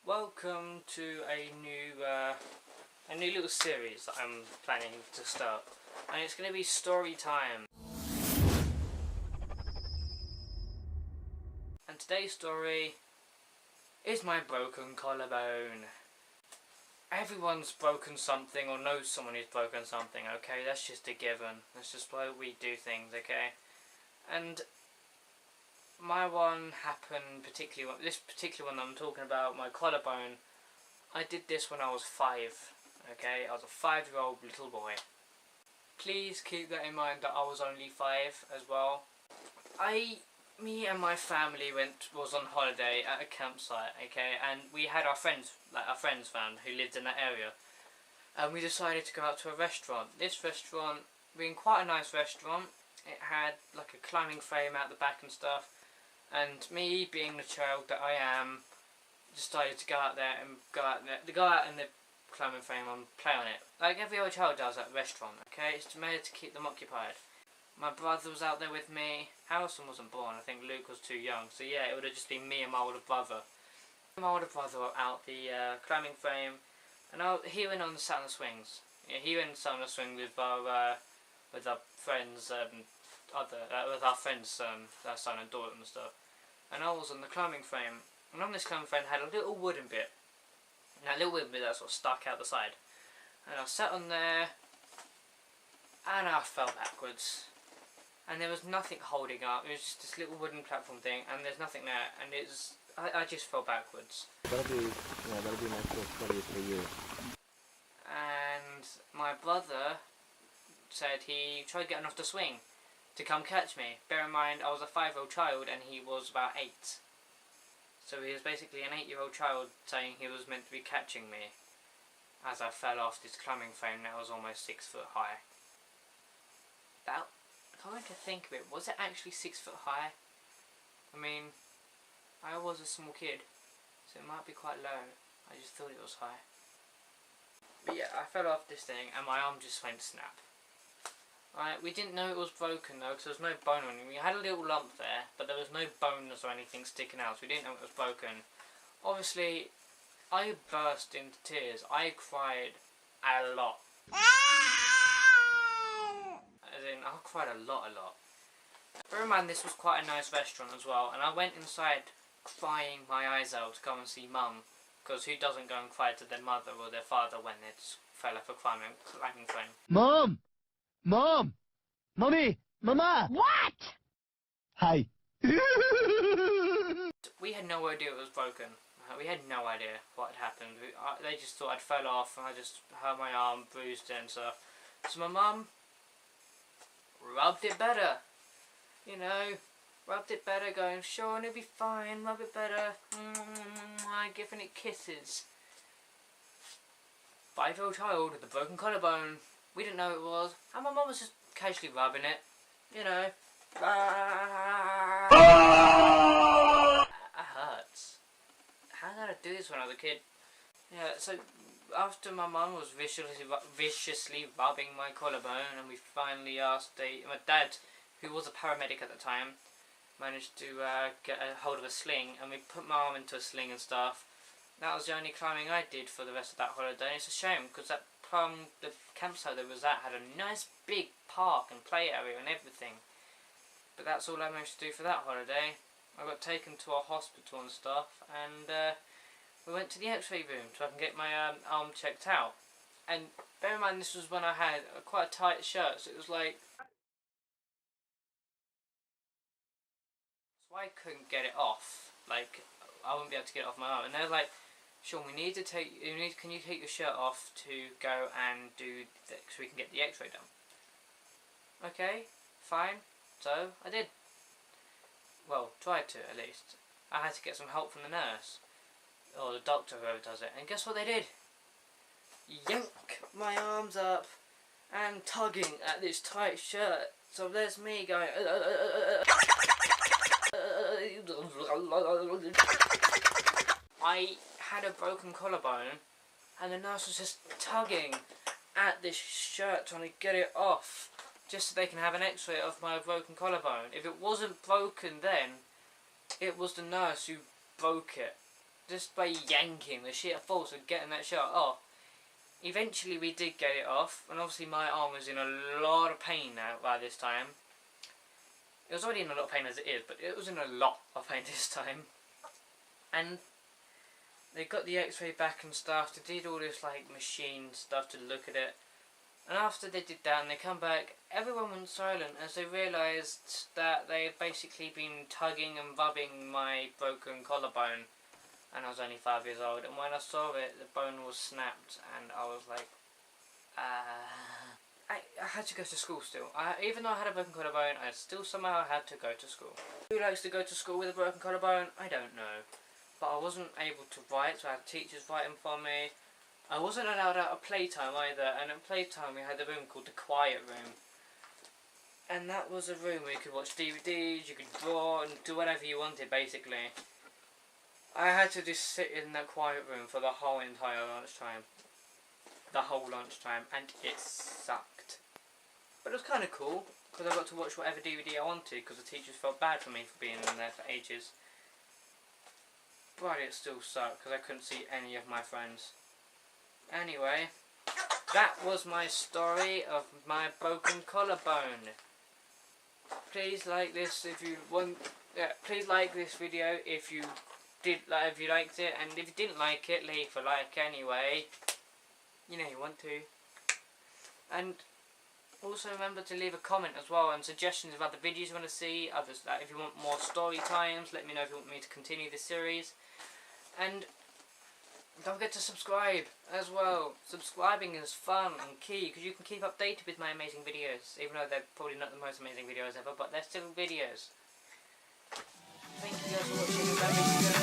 Welcome to a new little series that I'm planning to start, and it's going to be story time. And today's story is my broken collarbone. Everyone's broken something or knows someone who's broken something, okay? That's just a given. That's just why we do things, okay? And my one happened this particular one that I'm talking about, my collarbone. I did this when I was 5, okay? I was a 5-year-old little boy. Please keep that in mind that I was only 5 as well. Me and my family was on holiday at a campsite, okay? And we had our friends found who lived in that area. And we decided to go out to a restaurant. This restaurant being quite a nice restaurant. It had like a climbing frame out the back and stuff. And me, being the child that I am, decided to go out in the climbing frame and play on it. Like every other child does at a restaurant, okay? It's made to keep them occupied. My brother was out there with me. Harrison wasn't born. I think Luke was too young. So yeah, it would have just been me and my older brother. My older brother were out the climbing frame, and he went on sat on the swings. Yeah, he went and sat on the swing with our friends, with our friends, their son and daughter and stuff. And I was on the climbing frame, and on this climbing frame had a little wooden bit. And that little wooden bit that sort of stuck out the side. And I sat on there, and I fell backwards. And there was nothing holding up. It was just this little wooden platform thing, and there's nothing there. And I just fell backwards. That'll be a nice little study for you. And my brother said he tried getting off the swing to come catch me. Bear in mind, I was a 5-year-old child and he was about 8. So he was basically an 8-year-old child saying he was meant to be catching me as I fell off this climbing frame that was almost 6 foot high. Coming to think of it, was it actually 6 foot high? I mean, I was a small kid, so it might be quite low. I just thought it was high. But yeah, I fell off this thing and my arm just went snap. Right, we didn't know it was broken though, because there was no bone on it. We had a little lump there, but there was no bones or anything sticking out, so we didn't know it was broken. Obviously, I burst into tears. I cried a lot. As in, I cried a lot. Bear in mind, this was quite a nice restaurant as well, and I went inside crying my eyes out to go and see Mum, because who doesn't go and cry to their mother or their father when they fell off a climbing frame? Mom! Mommy! Mama! What? Hi. We had no idea it was broken. We had no idea what had happened. They just thought I'd fell off and I just hurt my arm, bruised it and stuff. So my mum rubbed it better. You know, rubbed it better, going, Sean, it'll be fine, rub it better. Giving it kisses. 5-year-old child with a broken collarbone. We didn't know it was. And my mum was just casually rubbing it. You know. It hurts. How did I do this when I was a kid? Yeah, so after my mum was viciously rubbing my collarbone, and we finally asked my dad, who was a paramedic at the time, managed to get a hold of a sling, and we put my arm into a sling and stuff. That was the only climbing I did for the rest of that holiday, and it's a shame, because the campsite that was at had a nice big park and play area and everything. But that's all I managed to do for that holiday. I got taken to a hospital and stuff, and we went to the x-ray room so I can get my arm checked out. And bear in mind, this was when I had quite a tight shirt, so it was like... So I couldn't get it off. Like, I wouldn't be able to get it off my arm. And they were like, Sean, can you take your shirt off to go and so we can get the x-ray done? Okay, fine. So, I did. Well, tried to, at least. I had to get some help from the nurse. Or the doctor, whoever does it. And guess what they did? Yank my arms up and tugging at this tight shirt. So there's me going... I had a broken collarbone, and the nurse was just tugging at this shirt trying to get it off, just so they can have an x-ray of my broken collarbone. If it wasn't broken then, it was the nurse who broke it. just by yanking the sheer force of getting that shot off. Eventually we did get it off, and obviously my arm was in a lot of pain now by this time. It was already in a lot of pain as it is, but it was in a lot of pain this time. And they got the x-ray back and stuff, they did all this like machine stuff to look at it. And after they did that and they come back, everyone went silent as they realised that they had basically been tugging and rubbing my broken collarbone. And I was only 5 years old, and when I saw it, the bone was snapped, and I was like, I had to go to school still. Even though I had a broken collarbone, I still somehow had to go to school. Who likes to go to school with a broken collarbone? I don't know. But I wasn't able to write, so I had teachers writing for me. I wasn't allowed out of playtime either, and at playtime we had a room called the quiet room. And that was a room where you could watch DVDs, you could draw, and do whatever you wanted, basically. I had to just sit in that quiet room for the whole entire lunchtime. The whole lunchtime, and it sucked. But it was kind of cool, because I got to watch whatever DVD I wanted, because the teachers felt bad for me for being in there for ages. But it still sucked, because I couldn't see any of my friends. Anyway, that was my story of my broken collarbone. Please like this if you want. Please like this video if you if you liked it, and if you didn't like it, leave a like anyway. You know you want to. And also remember to leave a comment as well and suggestions of other videos you want to see. Others that if you want more story times, let me know if you want me to continue this series. And don't forget to subscribe as well. Subscribing is fun and key because you can keep updated with my amazing videos, even though they're probably not the most amazing videos ever, but they're still videos. Thank you guys for watching.